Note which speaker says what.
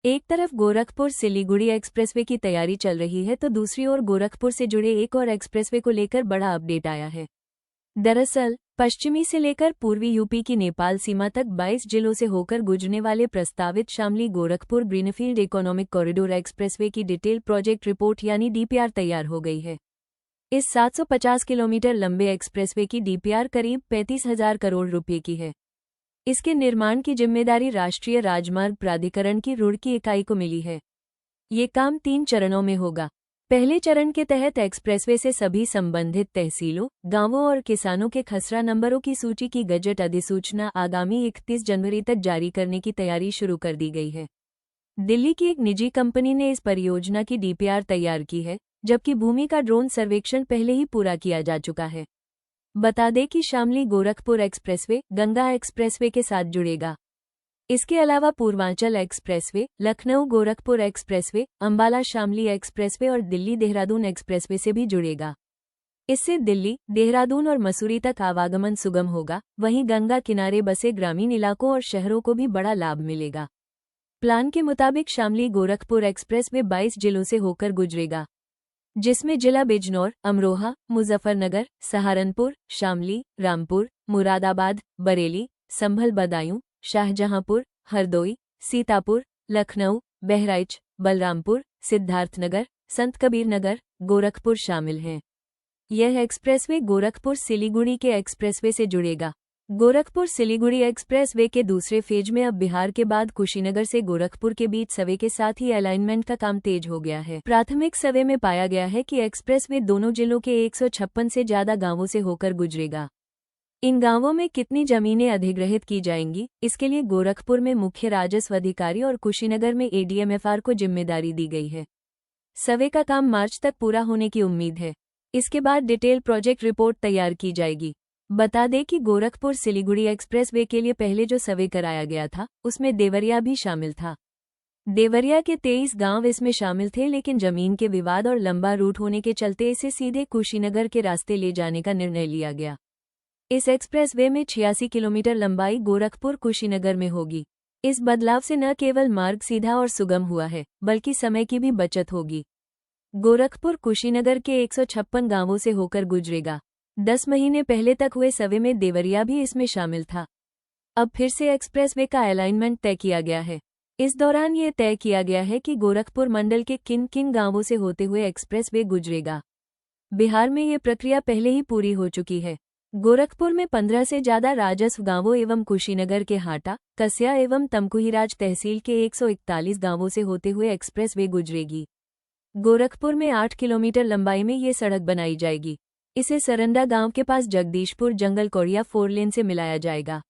Speaker 1: एक तरफ गोरखपुर सिलीगुड़ी एक्सप्रेसवे की तैयारी चल रही है तो दूसरी ओर गोरखपुर से जुड़े एक और एक्सप्रेसवे को लेकर बड़ा अपडेट आया है। दरअसल पश्चिमी से लेकर पूर्वी यूपी की नेपाल सीमा तक 22 जिलों से होकर गुजरने वाले प्रस्तावित Shamli Gorakhpur greenfield economic corridor expressway की डिटेल प्रोजेक्ट रिपोर्ट यानी डीपीआर तैयार हो गई है। इस 750 किलोमीटर लंबे एक्सप्रेसवे की डीपीआर करीब 35,000 करोड़ रुपये की है। इसके निर्माण की जिम्मेदारी राष्ट्रीय राजमार्ग प्राधिकरण की रुड़की इकाई को मिली है। ये काम 3 चरणों में होगा। पहले चरण के तहत एक्सप्रेसवे से सभी संबंधित तहसीलों, गांवों और किसानों के खसरा नंबरों की सूची की गजट अधिसूचना आगामी 31 जनवरी तक जारी करने की तैयारी शुरू कर दी गई है। दिल्ली की एक निजी कंपनी ने इस परियोजना की डीपीआर तैयार की है, जबकि भूमि का ड्रोन सर्वेक्षण पहले ही पूरा किया जा चुका है। बता दें कि शामली गोरखपुर एक्सप्रेसवे गंगा एक्सप्रेसवे के साथ जुड़ेगा। इसके अलावा Purvanchal expressway, Lucknow Gorakhpur expressway, Ambala Shamli expressway और दिल्ली देहरादून एक्सप्रेसवे से भी जुड़ेगा। इससे दिल्ली, देहरादून और मसूरी तक आवागमन सुगम होगा। वहीं गंगा किनारे बसे ग्रामीण इलाकों और शहरों को भी बड़ा लाभ मिलेगा। प्लान के मुताबिक शामली गोरखपुर एक्सप्रेसवे 22 जिलों से होकर गुजरेगा, जिसमें जिला बिजनौर, अमरोहा, मुजफ्फरनगर, सहारनपुर, शामली, रामपुर, मुरादाबाद, बरेली, संभल, बदायूं, शाहजहांपुर, हरदोई, सीतापुर, लखनऊ, बहराइच, बलरामपुर, सिद्धार्थनगर, संत कबीर नगर, गोरखपुर शामिल हैं। यह एक्सप्रेसवे गोरखपुर सिलीगुड़ी के एक्सप्रेसवे से जुड़ेगा। गोरखपुर सिलीगुड़ी एक्सप्रेसवे के दूसरे फेज में अब बिहार के बाद कुशीनगर से गोरखपुर के बीच सर्वे के साथ ही अलाइनमेंट का काम तेज हो गया है। प्राथमिक सर्वे में पाया गया है कि एक्सप्रेसवे दोनों जिलों के 156 से ज्यादा गांवों से होकर गुजरेगा। इन गांवों में कितनी जमीनें अधिग्रहित की जाएंगी, इसके लिए गोरखपुर में मुख्य राजस्व अधिकारी और कुशीनगर में एडीएमएफआर को जिम्मेदारी दी गई है। सर्वे का काम मार्च तक पूरा होने की उम्मीद है। इसके बाद डिटेल प्रोजेक्ट रिपोर्ट तैयार की जाएगी। बता दें कि गोरखपुर सिलीगुड़ी एक्सप्रेसवे के लिए पहले जो सर्वे कराया गया था, उसमें देवरिया भी शामिल था। देवरिया के 23 गांव इसमें शामिल थे, लेकिन जमीन के विवाद और लंबा रूट होने के चलते इसे सीधे कुशीनगर के रास्ते ले जाने का निर्णय लिया गया। इस एक्सप्रेसवे में 86 किलोमीटर लंबाई गोरखपुर कुशीनगर में होगी। इस बदलाव से न केवल मार्ग सीधा और सुगम हुआ है, बल्कि समय की भी बचत होगी। गोरखपुर कुशीनगर के 156 गांवों से होकर गुजरेगा। 10 महीने पहले तक हुए सर्वे में देवरिया भी इसमें शामिल था। अब फिर से एक्सप्रेसवे का अलाइनमेंट तय किया गया है। इस दौरान ये तय किया गया है कि गोरखपुर मंडल के किन किन गांवों से होते हुए एक्सप्रेसवे गुजरेगा। बिहार में ये प्रक्रिया पहले ही पूरी हो चुकी है। गोरखपुर में 15 से ज्यादा राजस्व गांवों एवं कुशीनगर के हाटा, कस्या एवं तमकुहीराज तहसील के 141 गांवों से होते हुए एक्सप्रेसवे गुजरेगी। गोरखपुर में 8 किलोमीटर लंबाई में ये सड़क बनाई जाएगी। इसे सरंडा गांव के पास जगदीशपुर जंगल कोड़िया 4 लेन से मिलाया जाएगा।